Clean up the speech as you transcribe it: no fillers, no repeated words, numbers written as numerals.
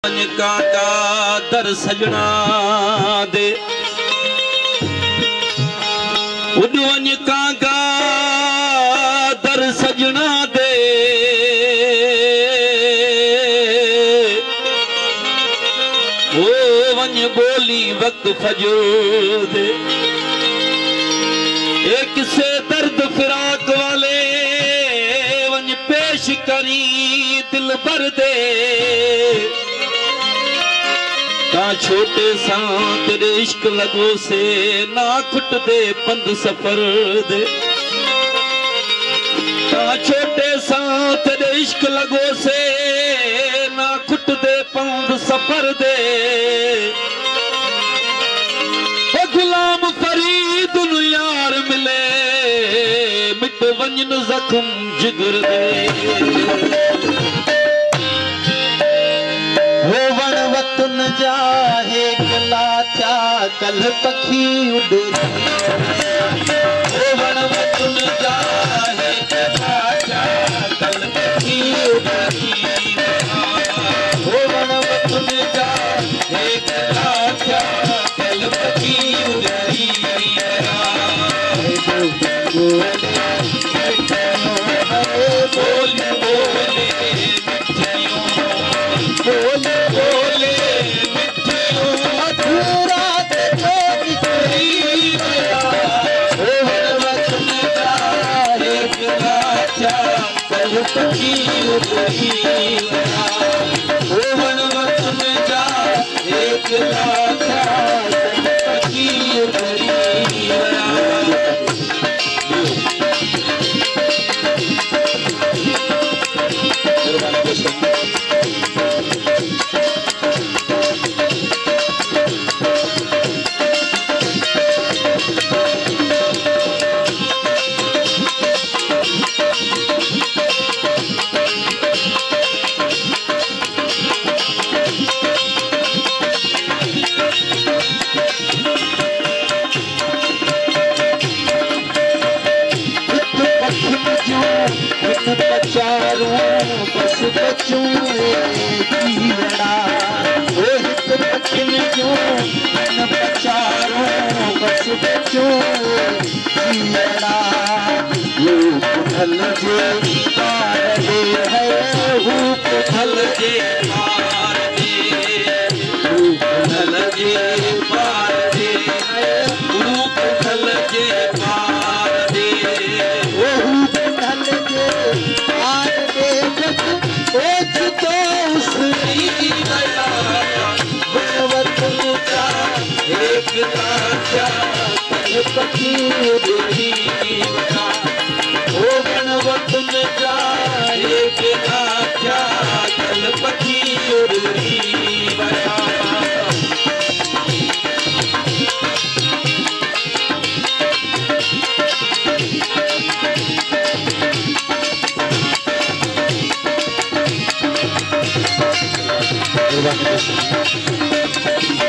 काका दर सजना दे उडवन काका दर सजना दे ओ वन बोली वक्त फजर दे एक से दर्द फिराक वाले वन पेश करी दिल भर दे छोटे सा तेरे इश्क लगो से ना खुट दे पंद सफर दे छोटे सा तेरे इश्क लगो से ना खुट दे पंद सफर दे गुलाम फरीद नु यार मिले मिट वंजन जख्म जिगर दे वतन जाहे कला क्या कल पखी उड़े वण वतन जाहे कला क्या कल पखी उड़े वण वतन जाहे कला क्या कल पखी उड़े बोले बोले बोले बस बचूं जीवड़ा हित पखिन जो न पचारूं बस बचूं जीवड़ा ढल जे पार दे है रूप ढल जे पार दे रूप ढल जे पार दे है रूप ढल जे पार दे रूप ढल जे पार दे तो उसकी दया वतन का एक राजा पखी उड़ी बता ओ गण वतन का एक राजा कल पखी उड़ी बता Thank you.